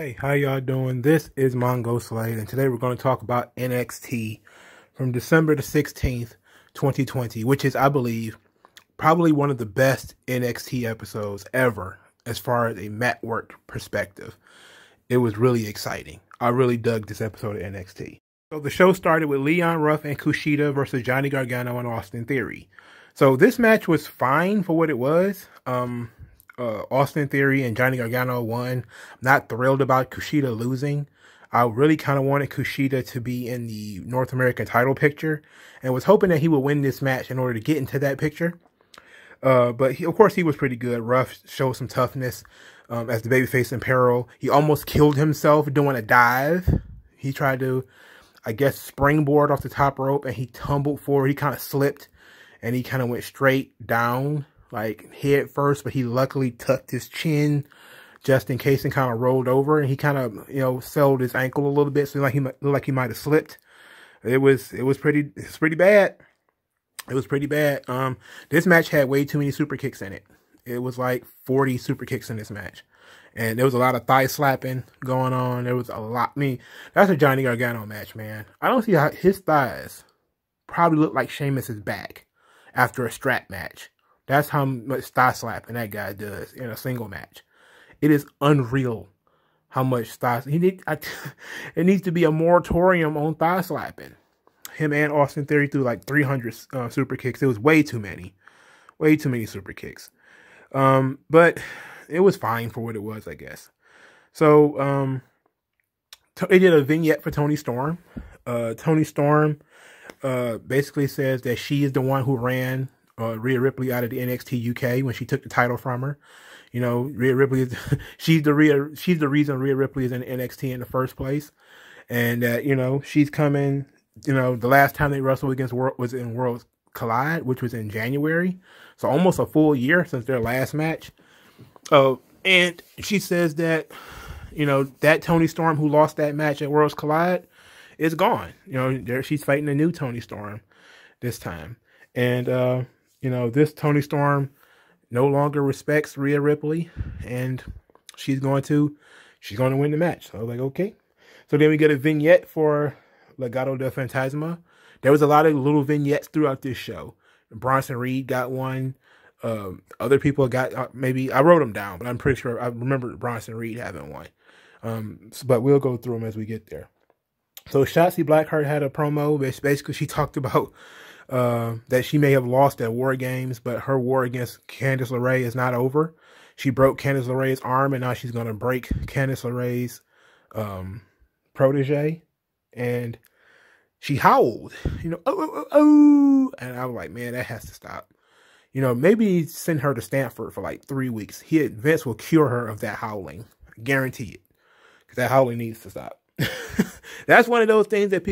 Hey, how y'all doing? This is Mongo Slade, and today we're going to talk about NXT from December the 16th, 2020, which is, I believe, probably one of the best NXT episodes ever as far as a mat work perspective. It was really exciting. I really dug this episode of NXT. So the show started with Ruff and Kushida versus Johnny Gargano and Austin Theory. So this match was fine for what it was. Austin Theory and Johnny Gargano won. Not thrilled about Kushida losing. I really kind of wanted Kushida to be in the North American title picture and was hoping that he would win this match in order to get into that picture. But of course, he was pretty good. Ruff showed some toughness as the babyface in peril. He almost killed himself doing a dive. He tried to, I guess, springboard off the top rope and he tumbled forward. He kind of slipped and he kind of went straight down, like head first, but he luckily tucked his chin just in case and kind of rolled over, and he kind of, sold his ankle a little bit, so like he might have slipped. It was pretty bad. It was pretty bad. This match had way too many super kicks in it. It was like 40 super kicks in this match, and there was a lot of thigh slapping going on. There was a lot. I mean, that's a Johnny Gargano match, man. I don't see how his thighs probably look like Sheamus's back after a strap match. That's how much thigh slapping that guy does in a single match. It is unreal how much thigh. It needs to be a moratorium on thigh slapping. Him and Austin Theory threw like 300 super kicks. It was way too many super kicks. But it was fine for what it was, I guess. So they did a vignette for Toni Storm. Toni Storm basically says that she is the one who ran Rhea Ripley out of the NXT UK when she took the title from her. Rhea Ripley is she's the reason Rhea Ripley is in NXT in the first place, and she's coming. The last time they wrestled against was in Worlds Collide, which was in January, so almost a full year since their last match. And she says that that Toni Storm who lost that match at Worlds Collide is gone. She's fighting a new Toni Storm this time, and this Toni Storm no longer respects Rhea Ripley, and she's going to win the match. So I was like, okay. So then we get a vignette for Legado del Fantasma. There was a lot of little vignettes throughout this show. Bronson Reed got one. Other people got, maybe, I wrote them down, but I'm pretty sure I remember Bronson Reed having one. But we'll go through them as we get there. So Shotzi Blackheart had a promo. Basically, she talked about that she may have lost at War Games, but her war against Candice LeRae is not over. She broke Candice LeRae's arm, and now she's going to break Candice LeRae's protege. And she howled, oh. And I was like, man, that has to stop. Maybe send her to Stanford for like 3 weeks. Vince will cure her of that howling. I guarantee it. Because that howling needs to stop. That's one of those things that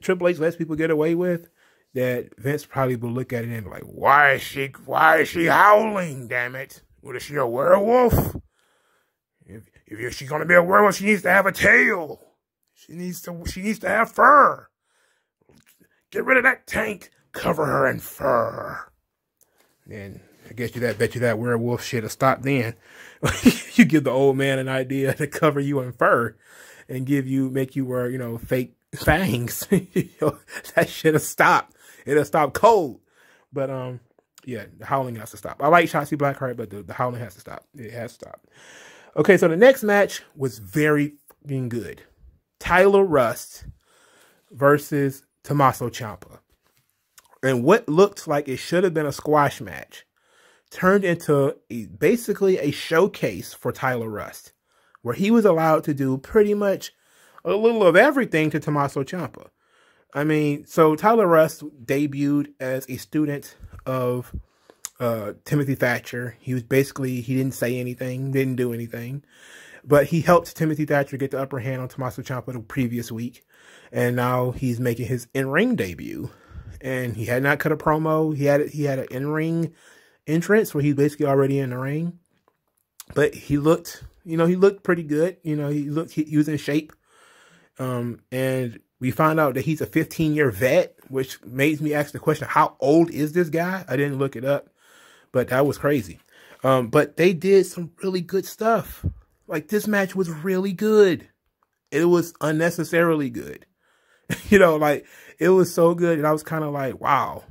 Triple H lets people get away with, that Vince probably will look at it and be like, why is she howling, damn it? What, is she a werewolf? If she's gonna be a werewolf, she needs to have a tail. She needs to have fur. Get rid of that tank. Cover her in fur. And I bet you that werewolf shit will stop then. You give the old man an idea to cover you in fur and make you wear, fake fangs. That shit will stop. It'll stop cold. But, yeah, the howling has to stop. I like Shotzi Blackheart, but the howling has to stop. It has to stop. Okay, so the next match was very fucking good. Tyler Rust versus Tommaso Ciampa. And what looked like it should have been a squash match turned into basically a showcase for Tyler Rust, where he was allowed to do pretty much a little of everything to Tommaso Ciampa. I mean, so Tyler Rust debuted as a student of Timothy Thatcher. He didn't say anything, didn't do anything, but he helped Timothy Thatcher get the upper hand on Tommaso Ciampa the previous week, and now he's making his in-ring debut. And he had not cut a promo. He had an in-ring entrance where he's basically already in the ring, but he looked pretty good. He was in shape. And we found out that he's a 15-year vet, which made me ask the question, how old is this guy? I didn't look it up, but that was crazy. But they did some really good stuff. Like, this match was really good. It was unnecessarily good. You know, like, it was so good. And I was kind of like, wow.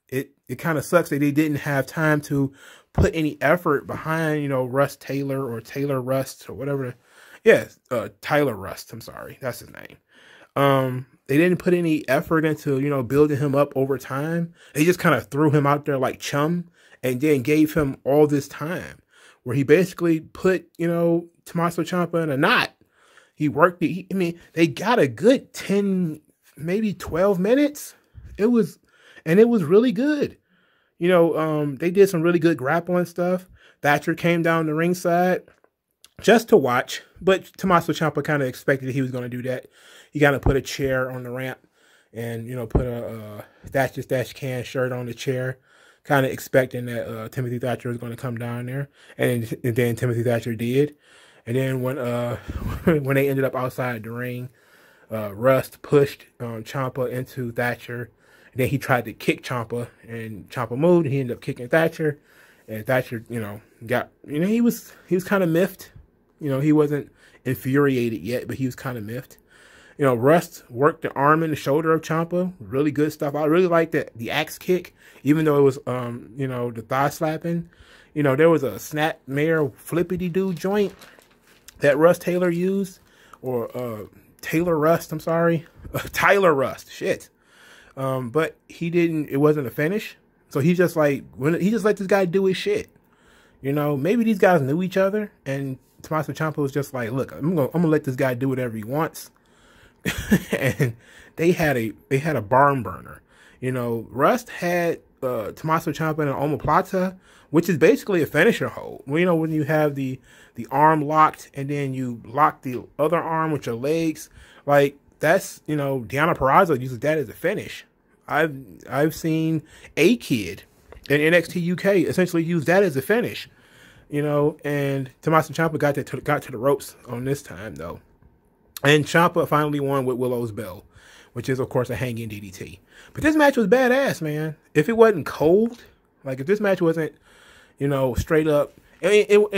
It kind of sucks that they didn't have time to put any effort behind, you know, Russ Taylor or Taylor Rust or whatever. Yeah, Tyler Rust. I'm sorry. That's his name. They didn't put any effort into, you know, building him up over time. They just kind of threw him out there like chum and then gave him all this time where he basically put, you know, Tommaso Ciampa in a knot. He worked it. I mean, they got a good 10, maybe 12 minutes. It was really good. You know, they did some really good grappling stuff. Thatcher came down the ringside just to watch, but Tommaso Ciampa kind of expected that he was going to do that. He kind of put a chair on the ramp and, you know, put a Thatcher's Dash Can shirt on the chair, kind of expecting that Timothy Thatcher was going to come down there. And then Timothy Thatcher did. And then when when they ended up outside the ring, Rust pushed Ciampa into Thatcher. And then he tried to kick Ciampa, and Ciampa moved, and he ended up kicking Thatcher. And Thatcher, you know, he was kind of miffed. You know, he wasn't infuriated yet, but he was kind of miffed. You know, Rust worked the arm and the shoulder of Ciampa. Really good stuff. I really liked the axe kick, even though it was, you know, the thigh slapping. You know, there was a snapmare flippity-doo joint that Russ Taylor used, or Taylor Rust, I'm sorry. Tyler Rust, shit. But it wasn't a finish. So he just like, he just let this guy do his shit. You know, maybe these guys knew each other, and Tommaso Ciampa was just like, look, I'm gonna let this guy do whatever he wants. And they had a barn burner. You know, Rust had Tommaso Ciampa in an omoplata, which is basically a finisher hold. Well, you know, when you have the arm locked and then you lock the other arm with your legs, like that's, you know, Deonna Purrazzo uses that as a finish. I've seen a kid in NXT UK essentially use that as a finish, you know, and Tommaso Ciampa got to the ropes on this time though. And Ciampa finally won with Willow's Bell, which is, of course, a hanging DDT. But this match was badass, man. If it wasn't cold, like if this match wasn't, you know, straight up, it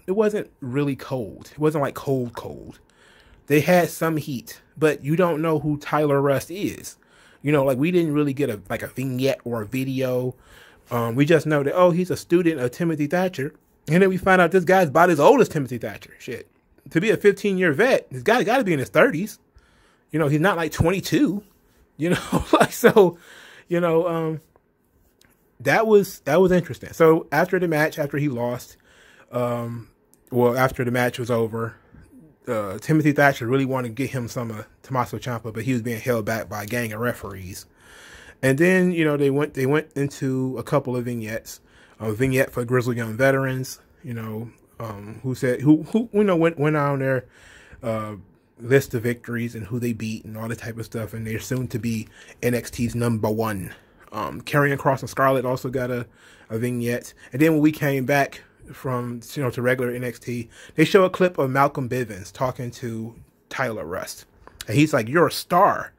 wasn't really cold. It wasn't like cold. They had some heat, but you don't know who Tyler Rust is. You know, like we didn't really get a vignette or a video. We just know that, oh, he's a student of Timothy Thatcher. And then we find out this guy's about as old as Timothy Thatcher. Shit. To be a 15-year vet, this guy got to be in his 30s. You know, he's not like 22. You know, like, so, you know, that was interesting. So after the match, after he lost, after the match was over, Timothy Thatcher really wanted to get him some Tommaso Ciampa, but he was being held back by a gang of referees. And then, you know, they went into a couple of vignettes. A vignette for Grizzled Young Veterans, you know, who you know went on their list of victories and who they beat and all that type of stuff, and they're soon to be NXT's #1. Karrion Kross and Scarlett also got a vignette, and then when we came back from, you know, to regular NXT, they show a clip of Malcolm Bivens talking to Tyler Rust, and he's like, "You're a star.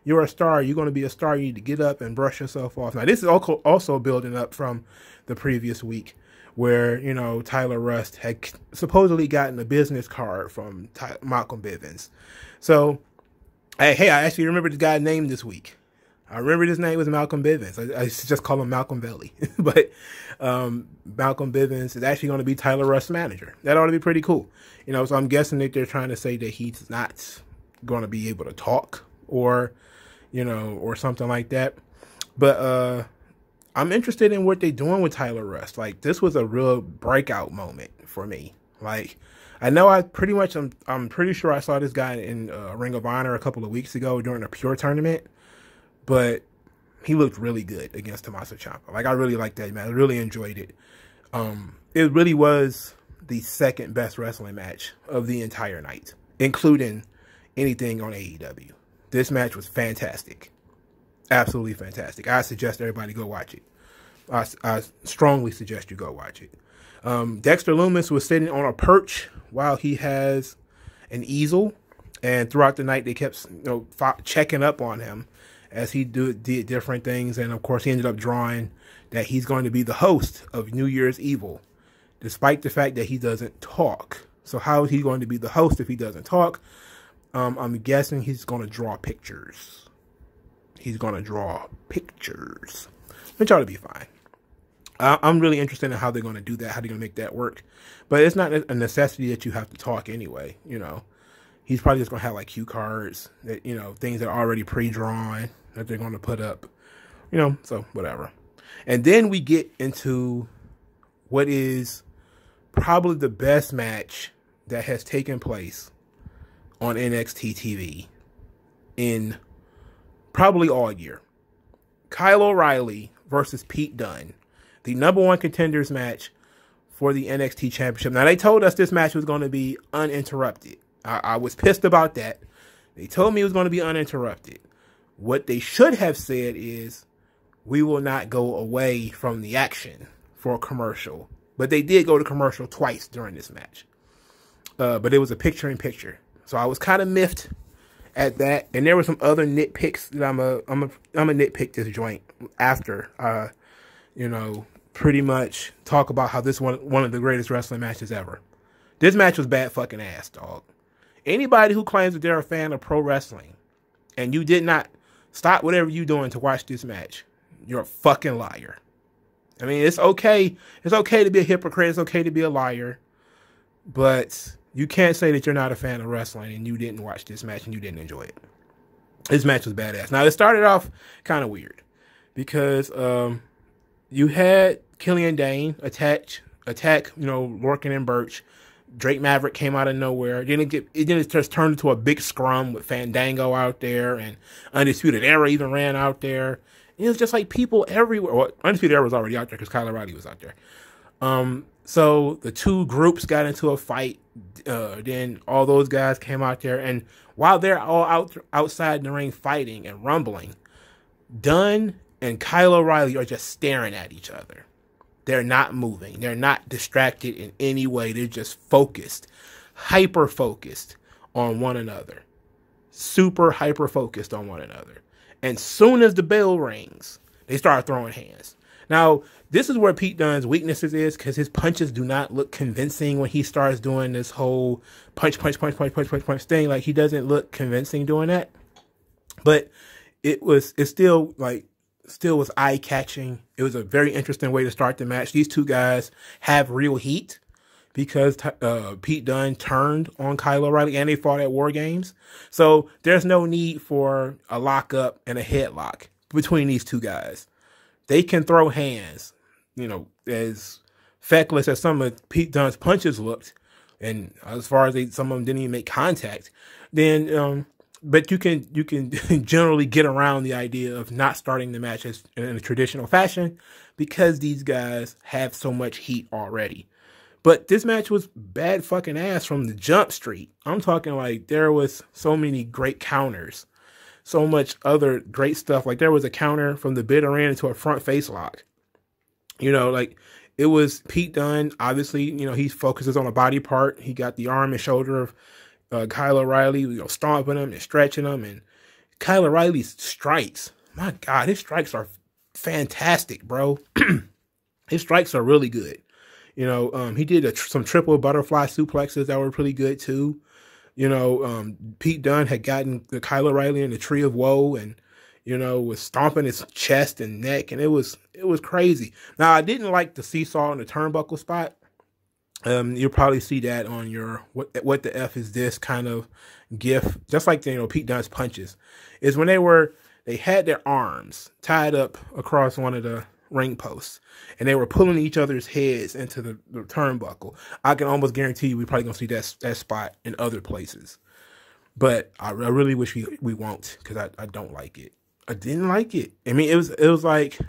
You're a star. You're going to be a star. You need to get up and brush yourself off." Now, this is also building up from the previous week, where, you know, Tyler Rust had supposedly gotten a business card from Malcolm Bivens. So, hey, I actually remember this guy's name this week. I remember his name was Malcolm Bivens. I just call him Malcolm Belly. But Malcolm Bivens is actually going to be Tyler Rust's manager. That ought to be pretty cool. You know, so I'm guessing that they're trying to say that he's not going to be able to talk or, you know, or something like that. But I'm interested in what they're doing with Tyler Rust. Like, this was a real breakout moment for me. Like, I know I'm pretty sure I saw this guy in Ring of Honor a couple of weeks ago during a Pure tournament, but he looked really good against Tommaso Ciampa. Like, I really liked that, man. I really enjoyed it. It really was the second best wrestling match of the entire night, including anything on AEW. This match was fantastic. Absolutely fantastic. I suggest everybody go watch it. I strongly suggest you go watch it. Dexter Lumis was sitting on a perch while he has an easel, and throughout the night they kept, you know, checking up on him as he did different things, and of course he ended up drawing that he's going to be the host of New Year's Evil, despite the fact that he doesn't talk. So how is he going to be the host if he doesn't talk? I'm guessing he's going to draw pictures. He's going to draw pictures, which ought to be fine. I'm really interested in how they're going to do that, how they're going to make that work. But it's not a necessity that you have to talk anyway, you know. He's probably just going to have like cue cards, that, you know, things that are already pre-drawn that they're going to put up, you know, so whatever. And then we get into what is probably the best match that has taken place on NXT TV in probably all year. Kyle O'Reilly versus Pete Dunne, the #1 contenders match for the NXT Championship. Now, they told us this match was going to be uninterrupted. I was pissed about that. They told me it was going to be uninterrupted. What they should have said is, we will not go away from the action for a commercial. But they did go to commercial twice during this match. But it was a picture-in-picture. So I was kind of miffed at that. And there were some other nitpicks that I'm a nitpick this joint after, you know, pretty much talk about how this one of the greatest wrestling matches ever. This match was bad fucking ass, dog. Anybody who claims that they're a fan of pro wrestling and you did not stop whatever you're doing to watch this match, you're a fucking liar. I mean, it's okay. It's okay to be a hypocrite. It's okay to be a liar. But you can't say that you're not a fan of wrestling and you didn't watch this match and you didn't enjoy it. This match was badass. Now, it started off kind of weird because you had Killian Dane attack, you know, Lorcan and Birch. Drake Maverick came out of nowhere. Then it just turned into a big scrum with Fandango out there, and Undisputed Era even ran out there. And it was just like people everywhere. Well, Undisputed Era was already out there because Kyle O'Reilly was out there. So the two groups got into a fight. Then all those guys came out there, and while they're all outside the ring fighting and rumbling, Dunne and Kyle O'Reilly are just staring at each other. They're not moving. They're not distracted in any way. They're just focused, hyper-focused on one another. Super hyper-focused on one another. And soon as the bell rings, they start throwing hands. Now, this is where Pete Dunne's weaknesses is, because his punches do not look convincing when he starts doing this whole punch thing. Like, he doesn't look convincing doing that. But it still was eye-catching. It was a very interesting way to start the match. These two guys have real heat because Pete Dunne turned on Kyle O'Reilly and they fought at War Games. So there's no need for a lockup and a headlock between these two guys. They can throw hands, you know, as feckless as some of Pete Dunne's punches looked, and as far as some of them didn't even make contact, then but you can generally get around the idea of not starting the match in a traditional fashion because these guys have so much heat already. But this match was bad fucking ass from the jump street. I'm talking like there was so many great counters, so much other great stuff. Like there was a counter from the bitter end into a front face lock. You know, like it was Pete Dunne. Obviously, you know, he focuses on a body part. He got the arm and shoulder of Kyle O'Reilly, you know, stomping him and stretching him. And Kyle O'Reilly's strikes, my God, his strikes are fantastic, bro. His strikes are really good. You know, he did some triple butterfly suplexes that were pretty good too. You know, Pete Dunne had gotten the Kyle O'Reilly in the Tree of Woe and, you know, was stomping his chest and neck, and it was crazy. Now, I didn't like the seesaw and the turnbuckle spot. You'll probably see that on your what the F is this kind of gif, just like you know Pete Dunne's punches, is when they had their arms tied up across one of the ring posts and they were pulling each other's heads into the turnbuckle. I can almost guarantee you we're probably gonna see that spot in other places, but I really wish we won't, because I don't like it. I didn't like it. I mean, it was like,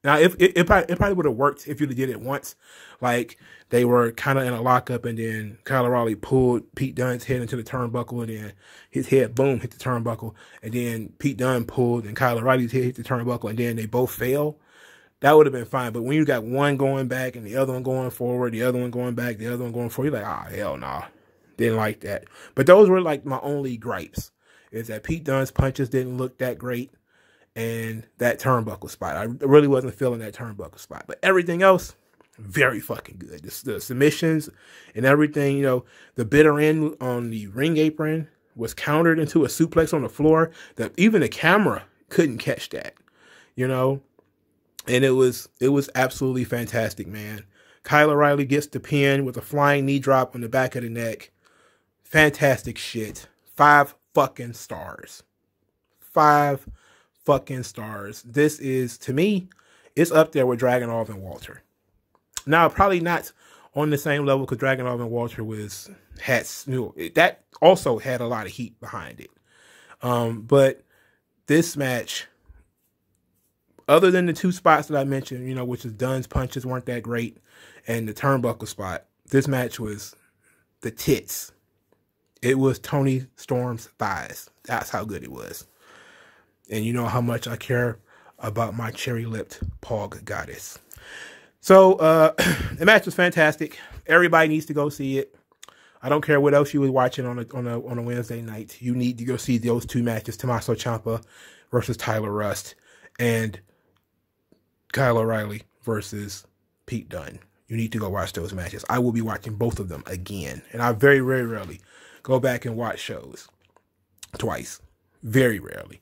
now it probably would have worked if you did it once. Like they were kind of in a lockup, and then Kyle O'Reilly pulled Pete Dunne's head into the turnbuckle, and then his head, boom, hit the turnbuckle, and then Pete Dunne pulled, and Kyle O'Reilly's head hit the turnbuckle, and then they both fell. That would have been fine. But when you got one going back and the other one going forward, the other one going back, the other one going forward, you're like, hell nah. Didn't like that. But those were like my only gripes, is that Pete Dunne's punches didn't look that great, and that turnbuckle spot. I really wasn't feeling that turnbuckle spot. But everything else very fucking good. The submissions and everything, you know, the bitter end on the ring apron was countered into a suplex on the floor that even the camera couldn't catch that, you know, and it was absolutely fantastic, man. Kyle O'Reilly gets the pin with a flying knee drop on the back of the neck. Fantastic shit. 5 fucking stars. 5 fucking stars. This is, to me, it's up there with Dragunov and Walter. Now, probably not on the same level because Dragunov and Walter that also had a lot of heat behind it. But this match, other than the 2 spots that I mentioned, you know, which is Dunne's punches weren't that great, and the turnbuckle spot, this match was the tits. It was Toni Storm's thighs. That's how good it was. And you know how much I care about my cherry-lipped Pog goddess. So, the match was fantastic. Everybody needs to go see it. I don't care what else you was watching on a Wednesday night. You need to go see those 2 matches, Tommaso Ciampa versus Tyler Rust, and Kyle O'Reilly versus Pete Dunne. You need to go watch those matches. I will be watching both of them again. And I very, very rarely go back and watch shows twice. Very rarely.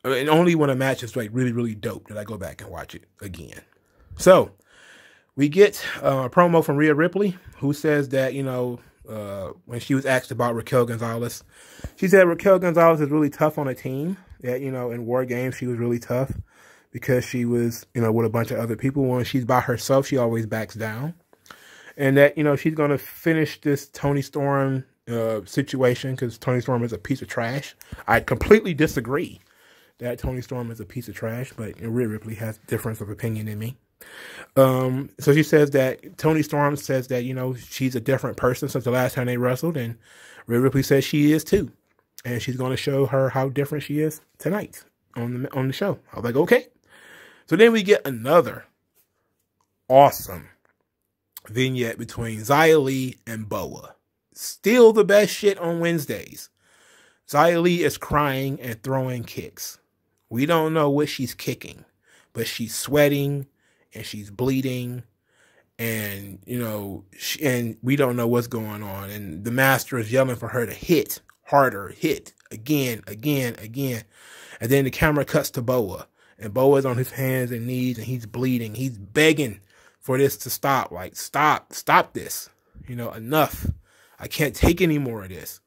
And only when a match is like really, really dope that I go back and watch it again. So, we get a promo from Rhea Ripley, who says that, you know, when she was asked about Raquel Gonzalez, she said Raquel Gonzalez is really tough on a team. That, you know, in War Games, she was really tough because she was, you know, with a bunch of other people. When she's by herself, she always backs down. And that, you know, she's going to finish this Toni Storm situation because Toni Storm is a piece of trash. I completely disagree that Toni Storm is a piece of trash, but Rhea Ripley has a difference of opinion in me. So she says that Toni Storm says that, you know, she's a different person since the last time they wrestled, and Rhea Ripley says she is too. And she's going to show her how different she is tonight on the show. I was like, okay. So then we get another awesome vignette between Xia Li and Boa. Still the best shit on Wednesdays. Xia Li is crying and throwing kicks. We don't know what she's kicking, but she's sweating and she's bleeding, and, you know, and we don't know what's going on. And the master is yelling for her to hit harder, hit again. And then the camera cuts to Boa, and Boa's on his hands and knees and he's bleeding. He's begging for this to stop. Like, stop this. You know, enough. I can't take any more of this.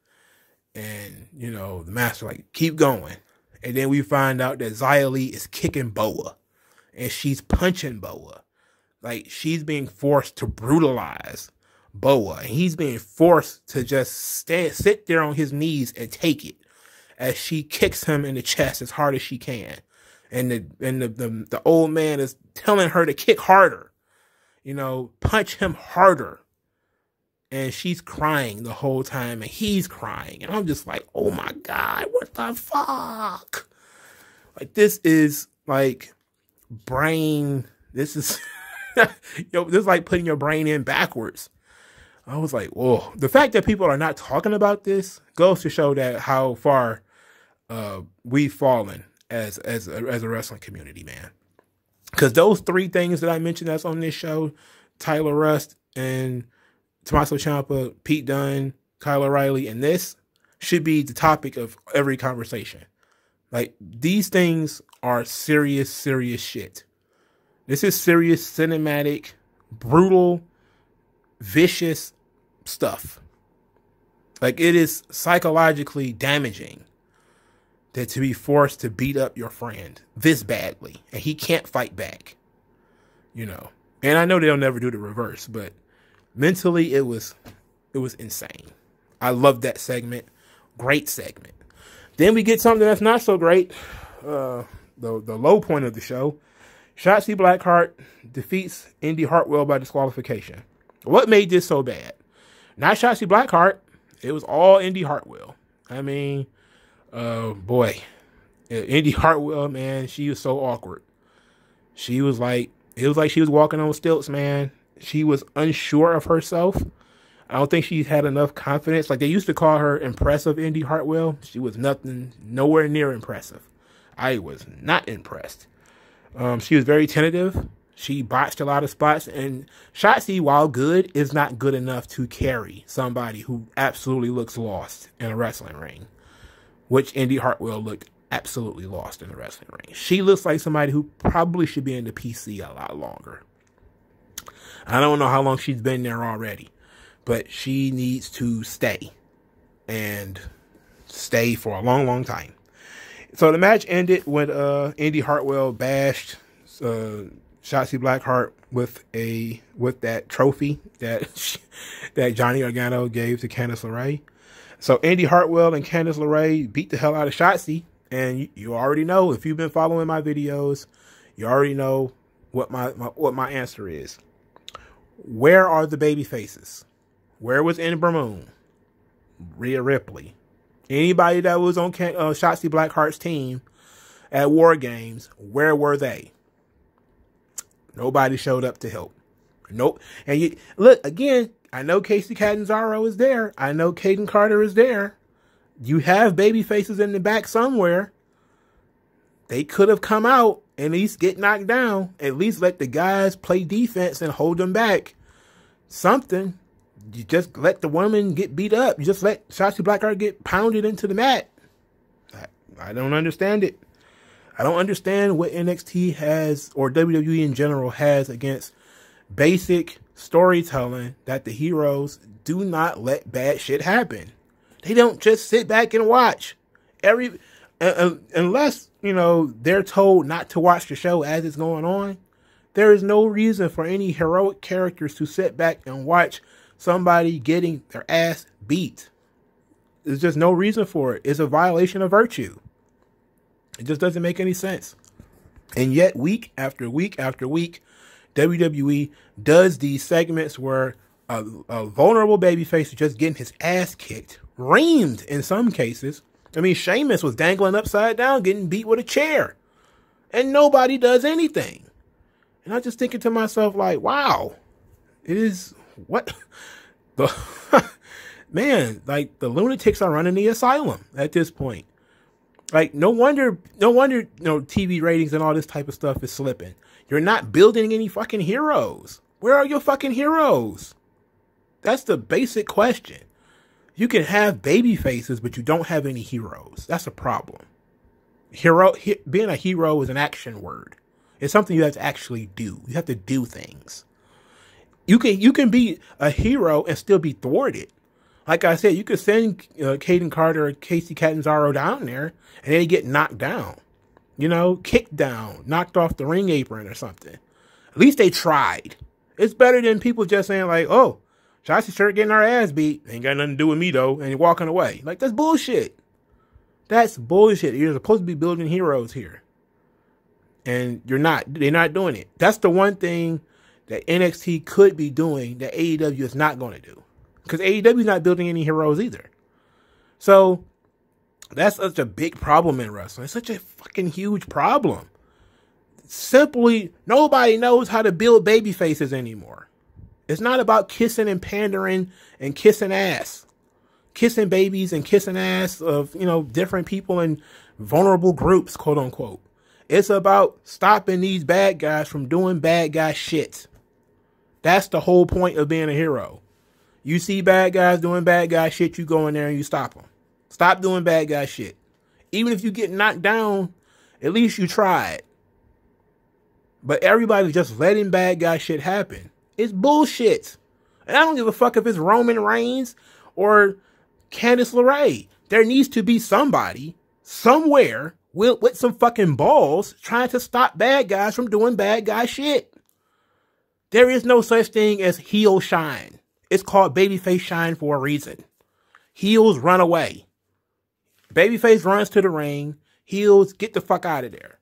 And, you know, the master like, keep going. And then we find out that Xia Li is kicking Boa. And she's punching Boa. Like, she's being forced to brutalize Boa. And he's being forced to just sit there on his knees and take it. As she kicks him in the chest as hard as she can. And the old man is telling her to kick harder. You know, punch him harder. And she's crying the whole time, and he's crying. And I'm just like, oh my God, what the fuck? Like, this is like this is, this is like putting your brain in backwards. I was like, whoa. The fact that people are not talking about this goes to show that how far we've fallen as a wrestling community, man. Because those 3 things that I mentioned that's on this show, Tyler Rust and Tommaso Ciampa, Pete Dunne, Kyle O'Reilly, and this should be the topic of every conversation. Like, these things are serious, serious shit. This is serious, cinematic, brutal, vicious stuff. Like, it is psychologically damaging that to be forced to beat up your friend this badly, and he can't fight back. You know, and I know they'll never do the reverse, but mentally, it was insane. I love that segment. Great segment. Then we get something that's not so great. The low point of the show. Shotzi Blackheart defeats Indy Hartwell by disqualification. What made this so bad? Not Shotzi Blackheart. It was all Indy Hartwell. I mean, boy. Indy Hartwell, man, she was so awkward. She was like, it was like she was walking on stilts, man. She was unsure of herself. I don't think she had enough confidence. Like, they used to call her impressive Indy Hartwell. She was nowhere near impressive. I was not impressed. She was very tentative. She botched a lot of spots, and Shotzi, while good, is not good enough to carry somebody who absolutely looks lost in a wrestling ring, which Indy Hartwell looked absolutely lost in the wrestling ring. She looks like somebody who probably should be in the PC a lot longer. I don't know how long she's been there already, but she needs to stay, and stay for a long, long time. So the match ended when Indy Hartwell bashed Shotzi Blackheart with that trophy that Johnny Gargano gave to Candice LeRae. So Indy Hartwell and Candice LeRae beat the hell out of Shotzi, and you already know, if you've been following my videos, you already know what my answer is. Where are the baby faces? Where was Ember Moon? Rhea Ripley? Anybody that was on Shotzi Blackheart's team at War Games, where were they? Nobody showed up to help. Nope. And look, again, I know Casey Catanzaro is there. I know Caden Carter is there. You have baby faces in the back somewhere. They could have come out and at least get knocked down. At least let the guys play defense and hold them back. Something. You just let the woman get beat up. You just let Shotzi Blackheart get pounded into the mat. I don't understand it. I don't understand what NXT has, or WWE in general has, against basic storytelling that the heroes do not let bad shit happen. They don't just sit back and watch. Unless, they're told not to watch the show as it's going on, there is no reason for any heroic characters to sit back and watch somebody getting their ass beat. There's just no reason for it. It's a violation of virtue. It just doesn't make any sense. And yet, week after week after week, WWE does these segments where a vulnerable babyface is just getting his ass kicked, reamed in some cases. I mean, Sheamus was dangling upside down, getting beat with a chair, and nobody does anything. And I'm just thinking to myself, like, wow, it is what the man, like, the lunatics are running the asylum at this point. Like, no wonder, TV ratings and all this type of stuff is slipping. You're not building any fucking heroes. Where are your fucking heroes? That's the basic question. You can have baby faces, but you don't have any heroes. That's a problem. Being a hero is an action word. It's something you have to actually do. You have to do things. You can be a hero and still be thwarted. Like I said, you could send Caden Carter or Casey Catanzaro down there, and they get knocked down. Kicked down, knocked off the ring apron or something. At least they tried. It's better than people just saying, like, oh, Shotzi started getting our ass beat. Ain't got nothing to do with me, though, and walking away. Like, that's bullshit. That's bullshit. You're supposed to be building heroes here. And you're not. They're not doing it. That's the one thing that NXT could be doing that AEW is not going to do. Because AEW is not building any heroes either. So, that's such a big problem in wrestling. It's such a fucking huge problem. Simply, nobody knows how to build baby faces anymore. It's not about kissing and pandering and kissing ass. Kissing babies and kissing ass of, different people in vulnerable groups, quote unquote. It's about stopping these bad guys from doing bad guy shit. That's the whole point of being a hero. You see bad guys doing bad guy shit, you go in there and you stop them. Stop doing bad guy shit. Even if you get knocked down, at least you tried. But everybody's just letting bad guy shit happen. It's bullshit. And I don't give a fuck if it's Roman Reigns or Candice LeRae. There needs to be somebody, somewhere, with some fucking balls trying to stop bad guys from doing bad guy shit. There is no such thing as heel shine. It's called babyface shine for a reason. Heels run away. Babyface runs to the ring. Heels get the fuck out of there.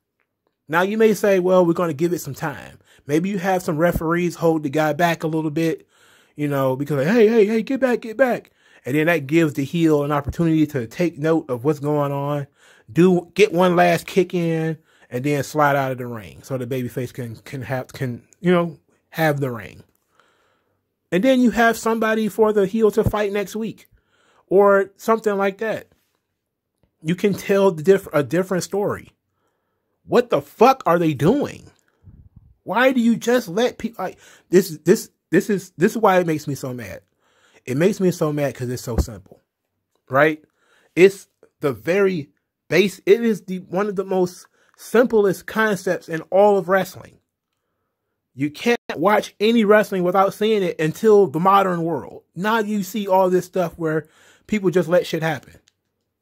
Now you may say, well, we're going to give it some time. Maybe you have some referees hold the guy back a little bit, because like, hey, get back. And then that gives the heel an opportunity to take note of what's going on, get one last kick in, and then slide out of the ring so the babyface can have the ring. And then you have somebody for the heel to fight next week or something like that. You can tell a different story. What the fuck are they doing? Why do you just let people like this? This is why it makes me so mad. It makes me so mad because it's so simple, right? It's the very base. It is one of the most simplest concepts in all of wrestling. You can't watch any wrestling without seeing it until the modern world. Now you see all this stuff where people just let shit happen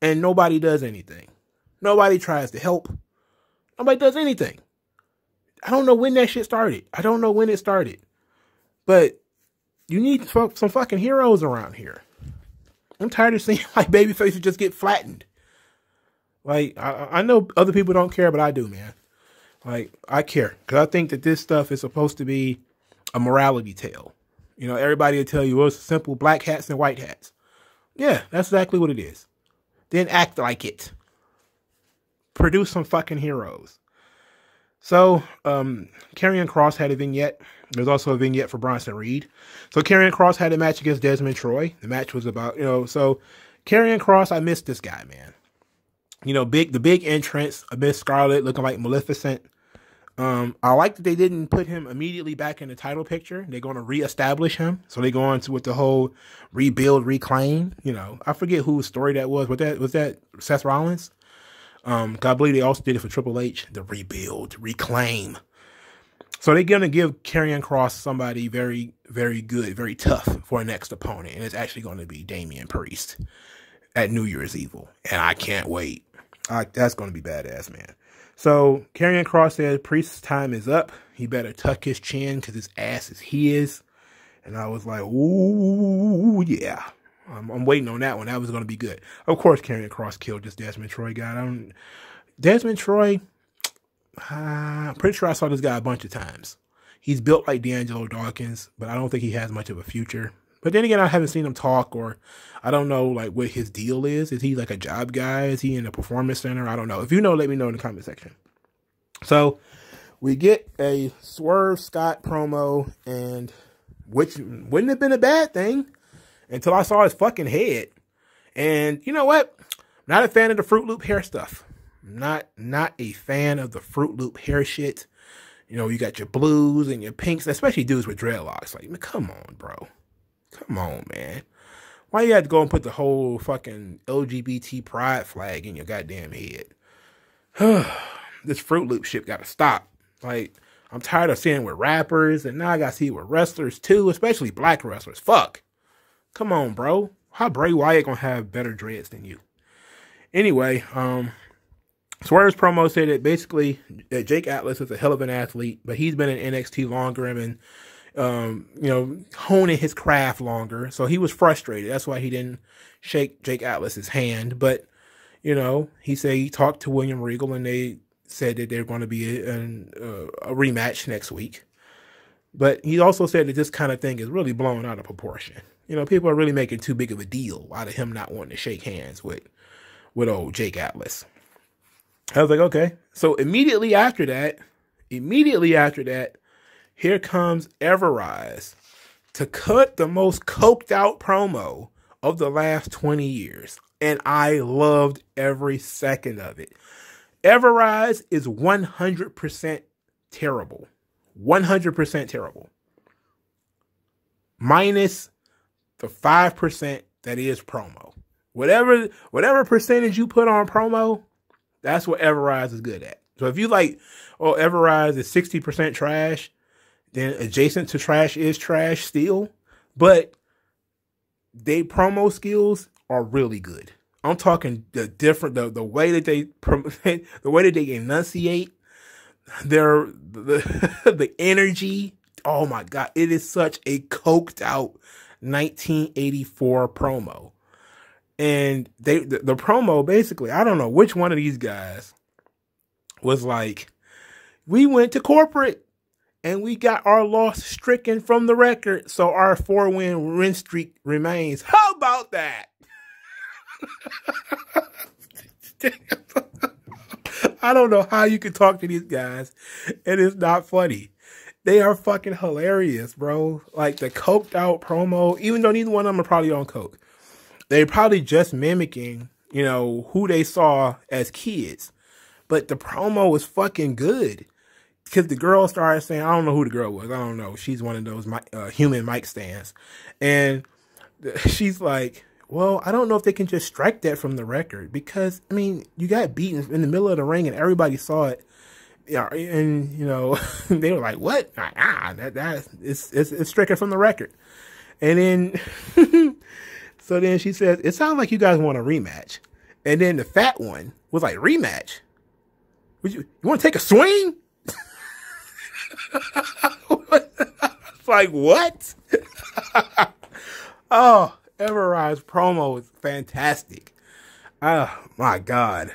and nobody does anything. Nobody tries to help. Nobody does anything. I don't know when that shit started. I don't know when it started. But you need some fucking heroes around here. I'm tired of seeing like babyfaces just get flattened. Like, I know other people don't care, but I do, man. Like, I care. Because I think that this stuff is supposed to be a morality tale. You know, everybody will tell you, well, it's simple black hats and white hats. Yeah, that's exactly what it is. Then act like it. Produce some fucking heroes. So, Karrion Kross had a vignette. There's also a vignette for Bronson Reed. So, Karrion Kross had a match against Desmond Troy. The match was about, so Karrion Kross, I missed this guy, man. The big entrance, Miss Scarlet looking like Maleficent. I like that they didn't put him immediately back in the title picture. They're going to reestablish him. So they go into with the whole rebuild, reclaim. I forget whose story that was. Was that Seth Rollins? I believe they also did it for Triple H. The rebuild, reclaim. So they're going to give Karrion Kross somebody very, very good, very tough for a next opponent. And it's actually going to be Damian Priest at New Year's Evil. And I can't wait. That's going to be badass, man. So Karrion Kross said Priest's time is up. He better tuck his chin because his ass is his. And I was like, ooh, yeah. I'm waiting on that one. That was going to be good. Of course, Karrion Kross killed this Desmond Troy guy. Desmond Troy, I'm pretty sure I saw this guy a bunch of times. He's built like D'Angelo Dawkins, but I don't think he has much of a future. But then again, I haven't seen him talk, or I don't know like what his deal is. Is he like a job guy? Is he in a performance center? I don't know. If you know, let me know in the comment section. So we get a Swerve Scott promo, and which wouldn't have been a bad thing until I saw his fucking head. And you know what? I'm not a fan of the Fruit Loop hair stuff. Not a fan of the Fruit Loop hair shit. You got your blues and your pinks, especially dudes with dreadlocks. Like, come on, bro. Come on, man. Why you have to go and put the whole fucking LGBT pride flag in your goddamn head? This Fruit Loop shit got to stop. Like, I'm tired of seeing it with rappers, and now I got to see it with wrestlers too, especially black wrestlers. Fuck. Come on, bro. How Bray Wyatt gonna have better dreads than you? Anyway, Swerve's promo said that basically that Jake Atlas is a hell of an athlete, but he's been in NXT longer and been honing his craft longer. So he was frustrated. That's why he didn't shake Jake Atlas's hand. But, he said he talked to William Regal and they said that they're going to be a rematch next week. But he also said that this kind of thing is really blown out of proportion. People are really making too big of a deal out of him not wanting to shake hands with old Jake Atlas. I was like, okay. So immediately after that, here comes Everrise to cut the most coked out promo of the last 20 years. And I loved every second of it. Everrise is 100% terrible. 100% terrible. Minus the 5% that is promo. Whatever percentage you put on promo, that's what Everrise is good at. So if you like, Everrise is 60% trash, then adjacent to trash is trash still, but they promo skills are really good. I'm talking the way that they the way that they enunciate the energy. Oh my God, it is such a coked out 1984 promo. And the promo basically, I don't know which one of these guys was like, we went to corporate and we got our loss stricken from the record, so our 4-win streak remains. How about that? I don't know how you can talk to these guys and it's not funny. They are fucking hilarious, bro. Like the coked out promo, even though neither one of them are probably on coke. They're probably just mimicking, who they saw as kids. But the promo was fucking good. because the girl started saying, I don't know who the girl was. I don't know. She's one of those human mic stands. And she's like, well, I don't know if they can just strike that from the record because, I mean, you got beaten in the middle of the ring and everybody saw it. Yeah, and, you know, they were like, what? It's stricken from the record. And then, so then she says, it sounds like you guys want a rematch. And then the fat one was like, rematch? You want to take a swing? It's like, what? Oh, Everride's promo is fantastic. Oh, my God.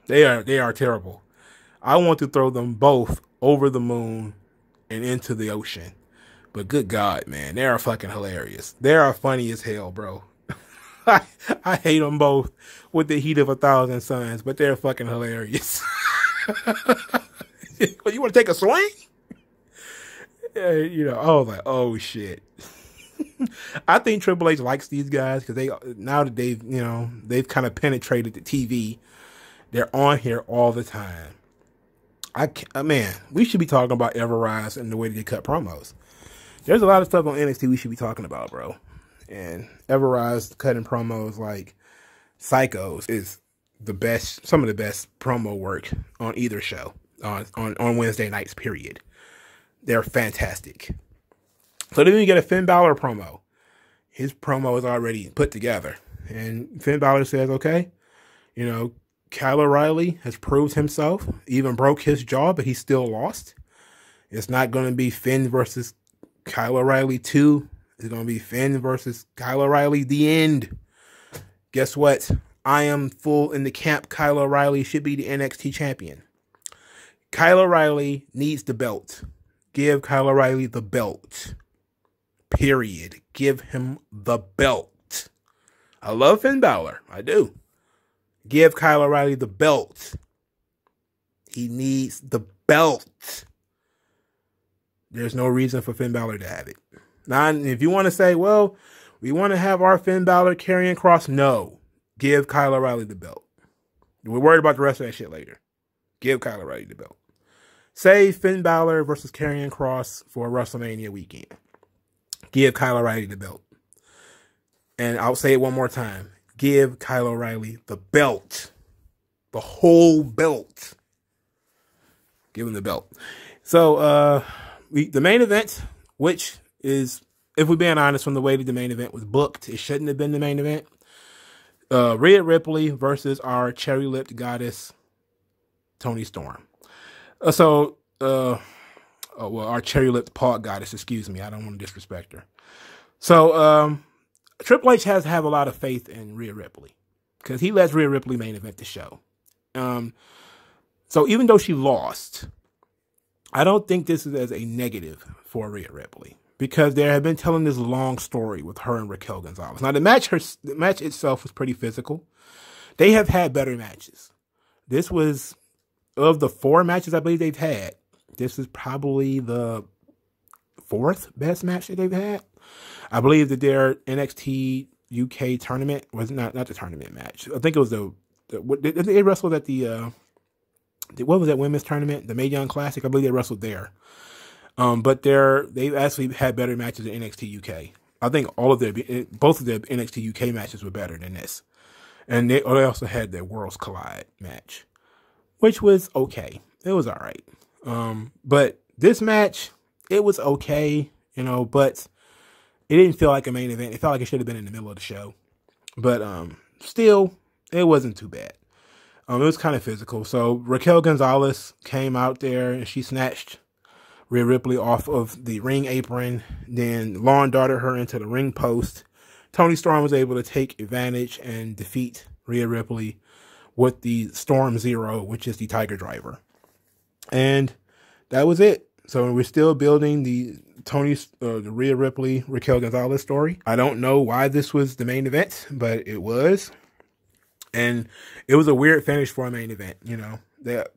They are terrible. I want to throw them both over the moon and into the ocean. But good God, man, they are fucking hilarious. They are funny as hell, bro. I hate them both with the heat of 1,000 suns, but they're fucking hilarious. You want to take a swing? You know, I was like, oh shit. I think Triple H likes these guys because now that they've kind of penetrated the TV, they're on here all the time. Man, we should be talking about Everrise and the way that they cut promos. There's a lot of stuff on NXT we should be talking about, bro. And Everrise cutting promos like Psychos is the best, some of the best promo work on either show on Wednesday nights, period. They're fantastic. So then you get a Finn Balor promo. His promo is already put together. And Finn Balor says, okay, you know, Kyle O'Reilly has proved himself, even broke his jaw, but he still lost. It's not going to be Finn versus Kyle O'Reilly 2. It's going to be Finn versus Kyle O'Reilly, the end. Guess what? I am full in the camp. Kyle O'Reilly should be the NXT champion. Kyle O'Reilly needs the belt. Give Kyle O'Reilly the belt. Period. Give him the belt. I love Finn Balor. I do. Give Kyle O'Reilly the belt. He needs the belt. There's no reason for Finn Balor to have it. Now, if you want to say, well, we want to have our Finn Balor Karrion Kross, no. Give Kyle O'Reilly the belt. We're worried about the rest of that shit later. Give Kyle O'Reilly the belt. Save Finn Balor versus Karrion Kross for WrestleMania weekend. Give Kyle O'Reilly the belt. And I'll say it one more time. Give Kyle O'Reilly the belt. The whole belt. Give him the belt. So, the main event, which is, if we're being honest, from the way that the main event was booked, it shouldn't have been the main event. Rhea Ripley versus our cherry-lipped goddess, Toni Storm. Well, our cherry-lipped paw goddess, excuse me. I don't want to disrespect her. So, Triple H has to have a lot of faith in Rhea Ripley because he lets Rhea Ripley main event the show. So even though she lost, I don't think this is as a negative for Rhea Ripley because they have been telling this long story with her and Raquel Gonzalez. Now, the match itself was pretty physical. They have had better matches. This was, of the 4 matches I believe they've had, this is probably the 4th best match that they've had. I believe that their NXT UK tournament was not the tournament match. I think it was they wrestled at the what was that women's tournament? The Mae Young Classic. I believe they wrestled there. But they've actually had better matches in NXT UK. I think both of their NXT UK matches were better than this. And they also had their Worlds Collide match, which was okay. It was all right. But this match, it was okay, but it didn't feel like a main event. It felt like it should have been in the middle of the show. But still, it wasn't too bad. It was kind of physical. So Raquel Gonzalez came out there and she snatched Rhea Ripley off of the ring apron, then lawn darted her into the ring post. Toni Storm was able to take advantage and defeat Rhea Ripley with the Storm Zero, which is the Tiger Driver. And that was it. So we're still building the Rhea Ripley, Raquel Gonzalez story. I don't know why this was the main event, but it was. And it was a weird finish for a main event,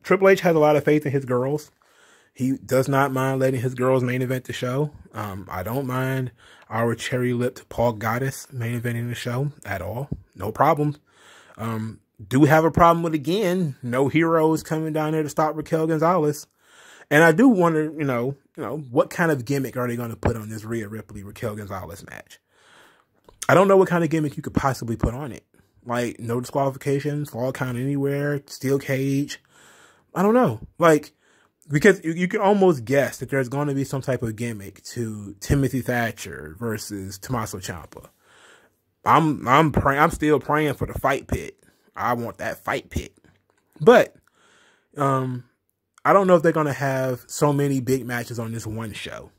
Triple H has a lot of faith in his girls. He does not mind letting his girls main event the show. I don't mind our cherry-lipped Paul Goddess main eventing the show at all. No problem. Do have a problem with, again, no heroes coming down there to stop Raquel Gonzalez. And I do wonder, what kind of gimmick are they going to put on this Rhea Ripley Raquel Gonzalez match? I don't know what kind of gimmick you could possibly put on it. Like, no disqualifications, fall count anywhere, steel cage. I don't know. Like, because you can almost guess that there's going to be some type of gimmick to Timothy Thatcher versus Tommaso Ciampa. I'm still praying for the fight pit. I want that fight pit. But, I don't know if they're going to have so many big matches on this one show.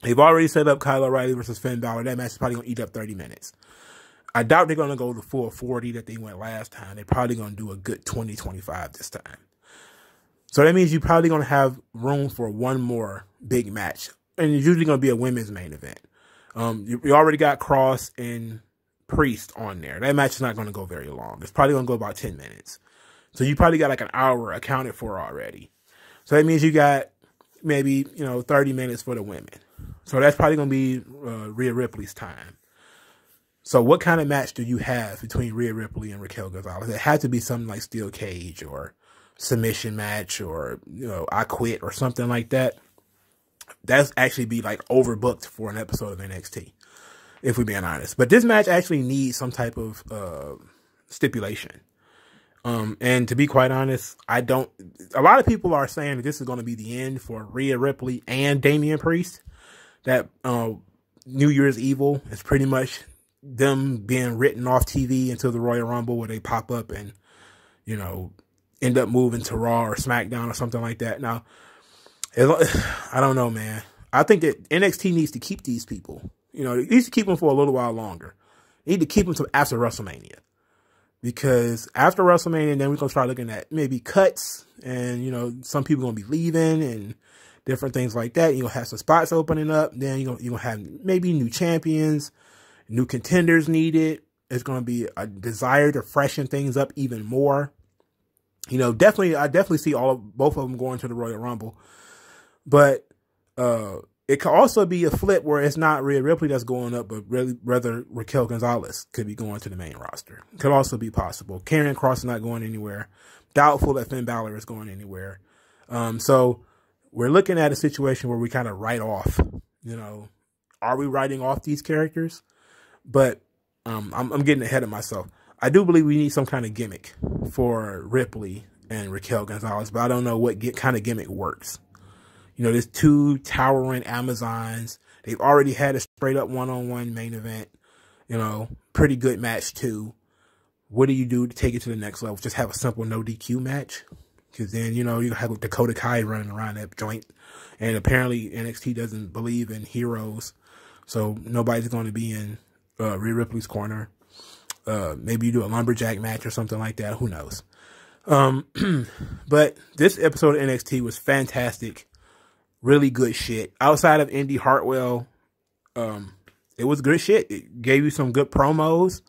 They've already set up Kyle O'Reilly versus Finn Balor. That match is probably going to eat up 30 minutes. I doubt they're going to go the full 40 that they went last time. They're probably going to do a good 20, 25 this time. So that means you're probably going to have room for one more big match. And it's usually going to be a women's main event. You already got Cross and Priest on there. That match is not going to go very long. It's probably going to go about 10 minutes. So you probably got like an hour accounted for already. So that means you got maybe, 30 minutes for the women. So that's probably going to be Rhea Ripley's time. So what kind of match do you have between Rhea Ripley and Raquel Gonzalez? It had to be something like steel cage or submission match or, I quit or something like that. That's actually be like overbooked for an episode of NXT, if we're being honest. But this match actually needs some type of stipulation. And to be quite honest, a lot of people are saying that this is going to be the end for Rhea Ripley and Damian Priest. That New Year's Evil is pretty much them being written off TV until the Royal Rumble where they pop up and, end up moving to Raw or SmackDown or something like that. Now, I don't know, man. I think that NXT needs to keep these people. It needs to keep them for a little while longer. They need to keep them till after WrestleMania. Because after WrestleMania, then we're going to start looking at maybe cuts and, some people going to be leaving and different things like that. You're going to have some spots opening up. Then you're going to have maybe new champions, new contenders needed. It's going to be a desire to freshen things up even more. I definitely see both of them going to the Royal Rumble. But it could also be a flip where it's not Rhea Ripley that's going up, but rather Raquel Gonzalez could be going to the main roster. Could also be possible. Karrion Kross is not going anywhere. Doubtful that Finn Balor is going anywhere. So we're looking at a situation where we kind of write off, are we writing off these characters? But I'm getting ahead of myself. I do believe we need some kind of gimmick for Ripley and Raquel Gonzalez, but I don't know what kind of gimmick works. There's two towering Amazons. They've already had a straight up one-on-one main event. Pretty good match too. What do you do to take it to the next level? Just have a simple no DQ match? Because then, you have Dakota Kai running around that joint. And apparently NXT doesn't believe in heroes. So nobody's going to be in Rhea Ripley's corner. Maybe you do a lumberjack match or something like that. Who knows? But this episode of NXT was fantastic. Really good shit. Outside of Indy Hartwell, it was good shit. It gave you some good promos.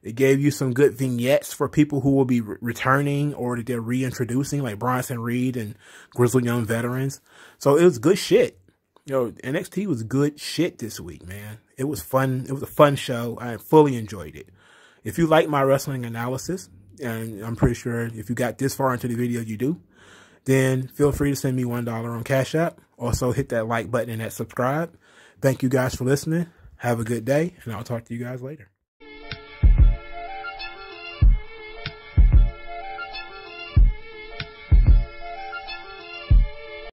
It gave you some good vignettes for people who will be returning or that they're reintroducing, like Bronson Reed and Grizzled Young Veterans. So it was good shit. NXT was good shit this week, man. It was fun. It was a fun show. I fully enjoyed it. If you like my wrestling analysis, and I'm pretty sure if you got this far into the video, you do, then feel free to send me $1 on Cash App. Also, hit that like button and that subscribe. Thank you guys for listening. Have a good day, and I'll talk to you guys later.